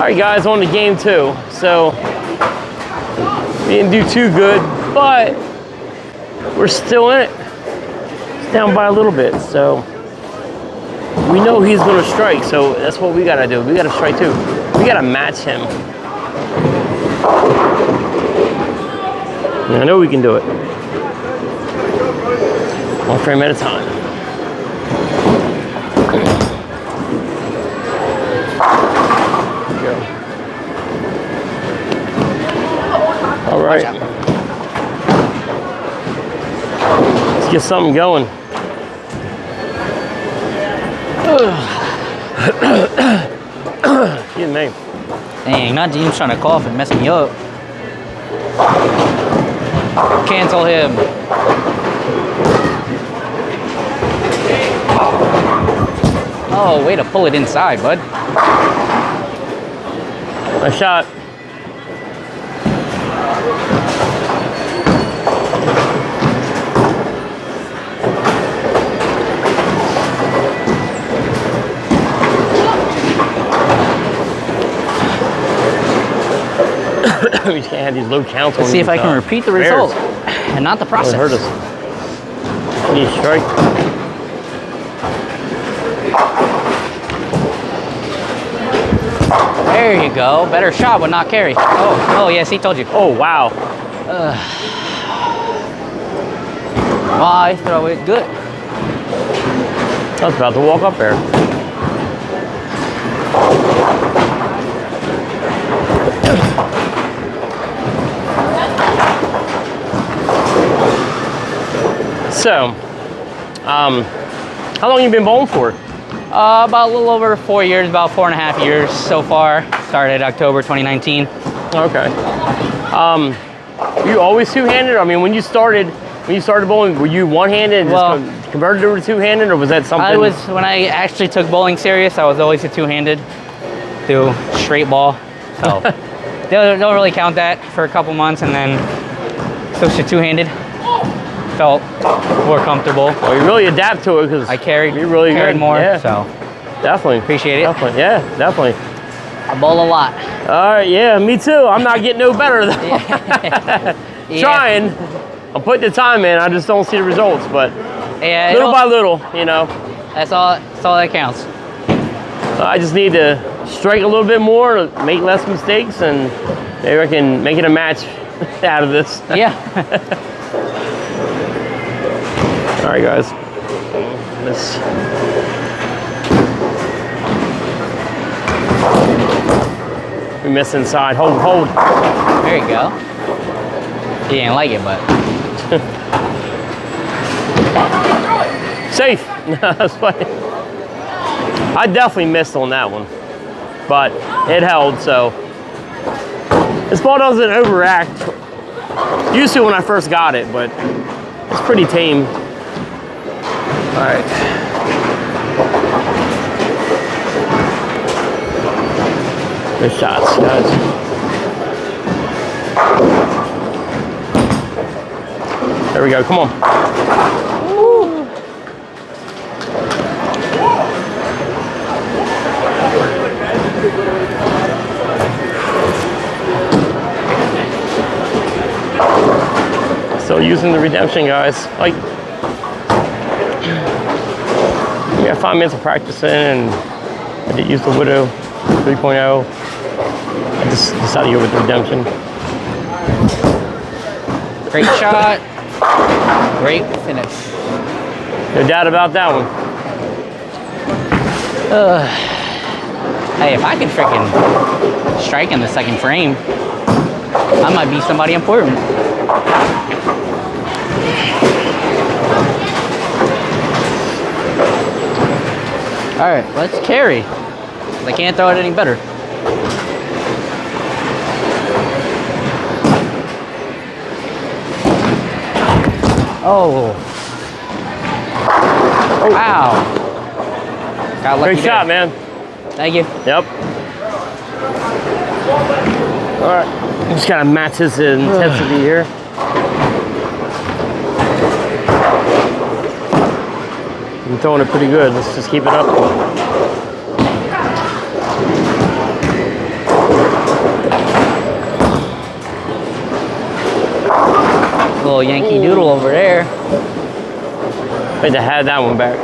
Alright guys, on to game 2. So, we didn't do too good, but we're still in it. It's down by a little bit, so we know he's gonna strike, so that's what we gotta do. We gotta strike too. We gotta match him. And I know we can do it. One frame at a time. There we go. All right. Let's get something going. Excuse me. Dang, not James trying to cough and mess me up. Cancel him. Oh, way to pull it inside, bud. Nice shot. We just can't have these low counts. Let's see if I can repeat the result and not the process. Hurt us. Need a strike. There you go. Better shot would not carry. Oh, yes, he told you. Oh, wow. Why throw it good? I was about to walk up there. So, how long have you been bowling for? About a little over 4 years, about 4.5 years so far. Started October 2019. Okay. Were you always two-handed? I mean, when you started bowling, were you one-handed and just converted over to two-handed, or was that something? When I actually took bowling serious, I was always a two-handed, do straight ball. So don't really count that for a couple months, and then switched to two-handed. Felt more comfortable. Well, you really adapt to it because I carried more. Yeah. So definitely appreciate it. Definitely, yeah, definitely. I bowl a lot. All right, yeah, me too. I'm not getting no better though. Yeah. Trying. I'm putting the time in. I just don't see the results, but yeah, little by little, you know. That's all that counts. I just need to strike a little bit more, make less mistakes, and maybe I can make it a match out of this. Yeah. All right, guys. Let's we miss inside. Hold. There you go. He didn't like it, but safe. That's funny. I definitely missed on that one, but it held. So this ball doesn't overact. Used to when I first got it, but it's pretty tame. All right. Good shots, guys. There we go. Come on. Woo. Still using the redemption, guys. Like, we got 5 minutes of practicing, and I did use the Widow 3.0. I just decided to go with the redemption. great shot, great finish. No doubt about that one. Hey, if I can freaking strike in the second frame, I might be somebody important. All right, let's carry. I can't throw it any better. Oh. Wow. Got lucky. Great shot, man. Thank you. Yep. All right. Just kind of match his intensity here. I'm throwing it pretty good. Let's just keep it up. little Yankee Doodle over there. Wait, to have that one back.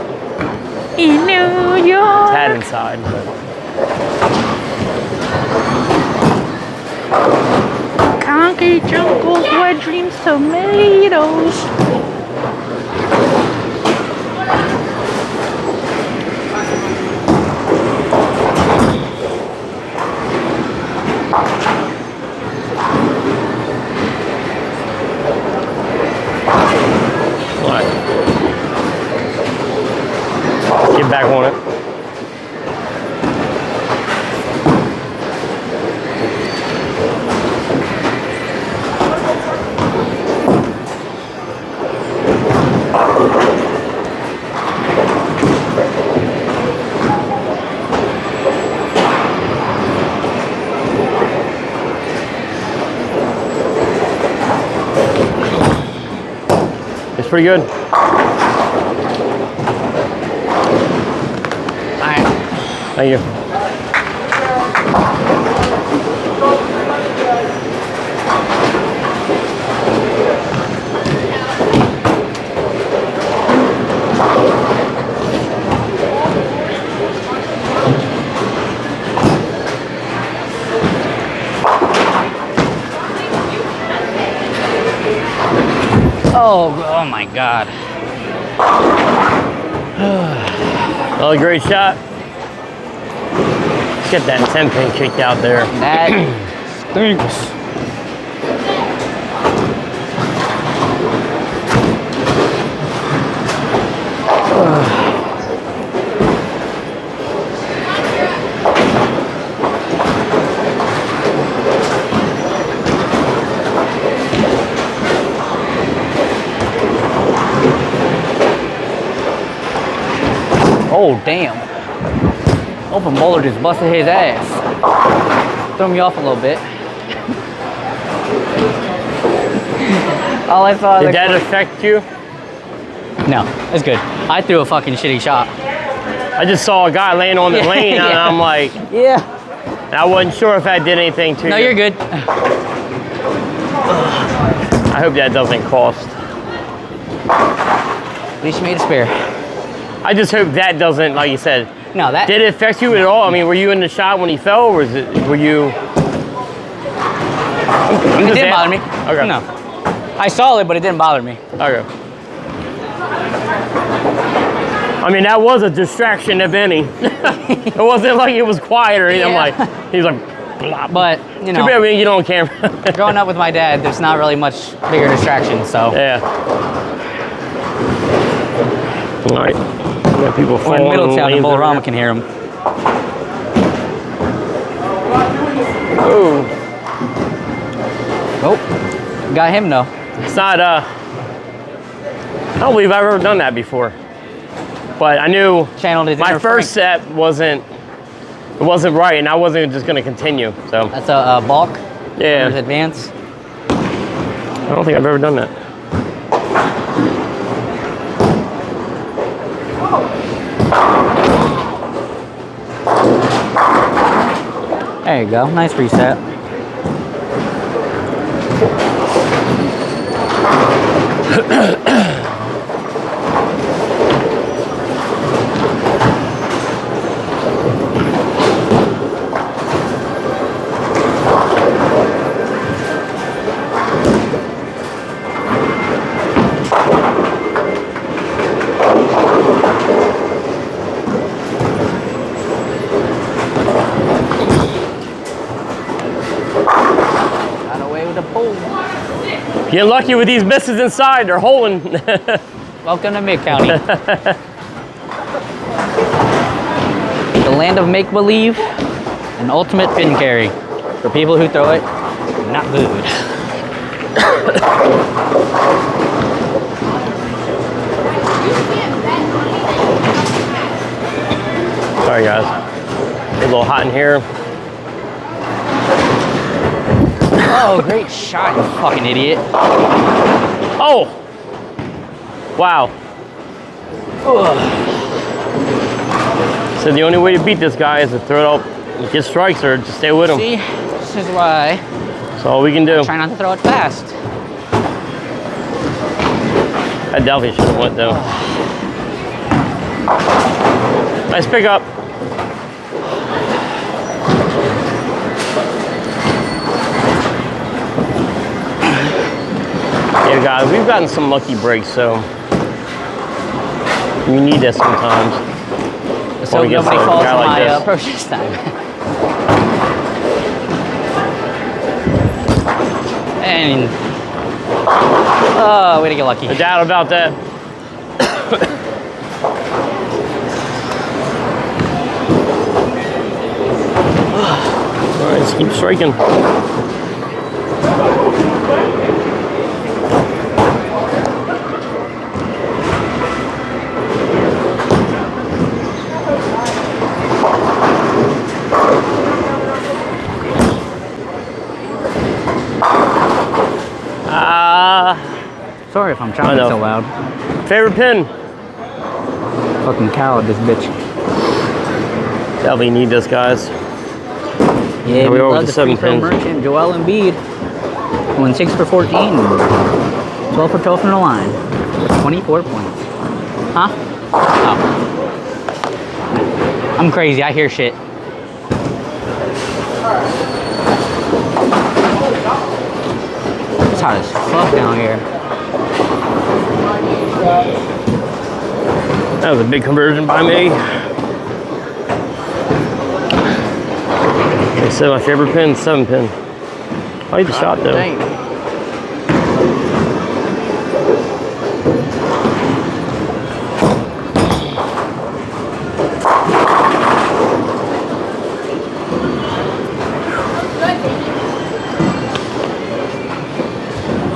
In New York. Tad inside. Concrete jungles, wet dreams, tomatoes. Get back on it. It's pretty good. Thank you. Oh my God. Another great shot. Let's get that 10 pin kicked out there. That stinks. Oh, damn. Open bowler just busted his ass. Threw me off a little bit. All I saw. Did that affect you? No, it's good. I threw a fucking shitty shot. I just saw a guy laying on the lane, and I'm like, yeah. I wasn't sure if that did anything to you. No, you're good. I hope that doesn't cost. At least you made a spare. I just hope that doesn't, like you said. No, that Did it affect you at all? I mean, were you in the shot when he fell, or were you? It didn't bother me. Okay. No. I saw it, but it didn't bother me. Okay. I mean, that was a distraction, if any. It wasn't like it was quiet or anything. Yeah. I'm like, he's like, blah. But, you know. Too bad we didn't get on camera. Growing up with my dad, there's not really much bigger distraction, so. Yeah. All right. We got people We're in Middletown, and Bolorama can hear them. Oh. Oh, got him though. It's not, I don't believe I've ever done that before. But I knew Channeled it. my first set wasn't right, and I wasn't just going to continue. So That's a balk. yeah, Advance. I don't think I've ever done that. There you go. Nice reset. Get lucky with these misses inside. They're holding. Welcome to Mid-County. The land of make-believe and ultimate pin carry. For people who throw it, not good. Sorry guys. It's a little hot in here. Oh, great shot, you fucking idiot. Oh! Wow. Ugh. So the only way to beat this guy is to throw it up, get strikes, or just stay with him. See, this is why That's all we can do. try not to throw it fast. I definitely should have went though. Nice pickup. Yeah, guys, we've gotten some lucky breaks, so we need that sometimes. So nobody falls on my approach this time. And oh, way to get lucky. No doubt about that. All right, let's keep striking. Sorry if I'm chopping so loud. Favorite pin? Fucking cow this bitch. Definitely need this, guys. Yeah, we love the free throw merchant, Joel Embiid. Won 6 for 14, 12 for 12 from the line. 24 points. Huh? Oh. I'm crazy, I hear shit. It's hot as fuck down here. That was a big conversion by me. They said my favorite pin, 7 pin. I like the shot though. Dang.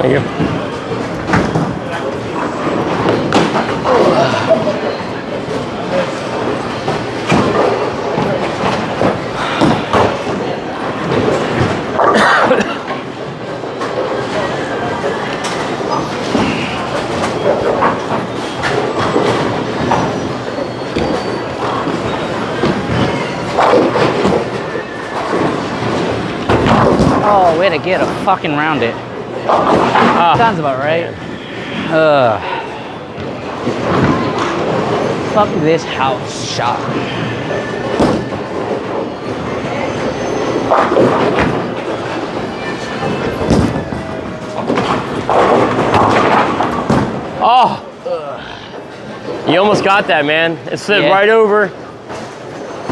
Thank you. Oh, way to get a fucking round it. Sounds about right. Fuck this house shot. Oh! You almost got that, man. It slid right over.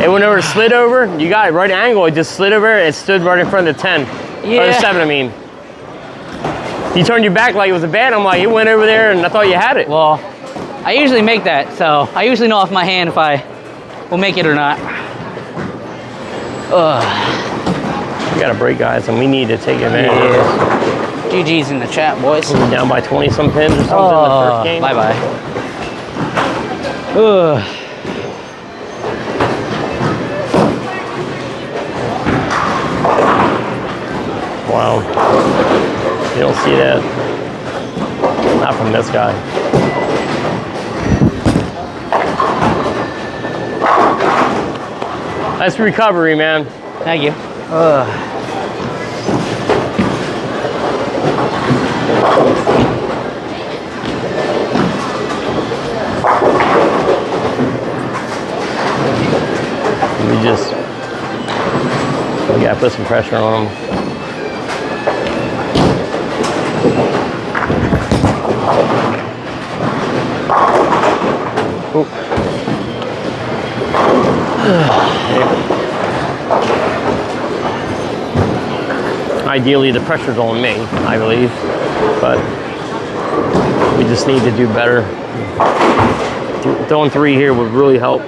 It went over, slid over. You got it right angle. It just slid over. It stood right in front of the 10. Yeah. Or the 7, I mean. You turned your back like it was a bad. I'm like, it went over there and I thought you had it. Well, I usually make that, so I usually know off my hand if I will make it or not. We got a break, guys, and we need to take advantage of this. GG's in the chat, boys. We're down by 20 some pins or something in the first game. Bye-bye. Wow. You don't see that. Not from this guy. Nice recovery, man. Thank you. We gotta put some pressure on him. Ideally, the pressure's on me, I believe, but we just need to do better. Throwing 3 here would really help.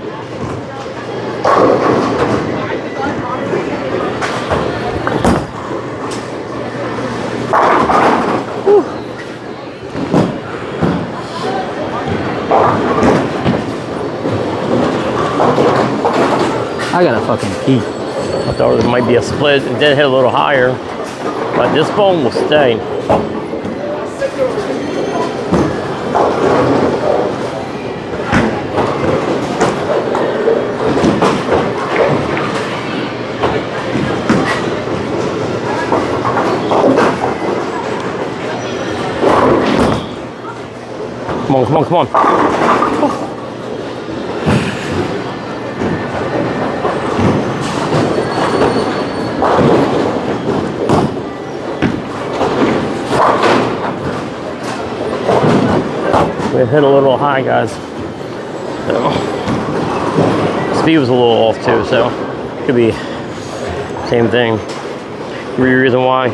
I gotta fucking pee. I thought it might be a split. It did hit a little higher, but this bone will stay. Come on, come on, come on. We hit a little high, guys. So, speed was a little off too, so could be same thing. Reason why.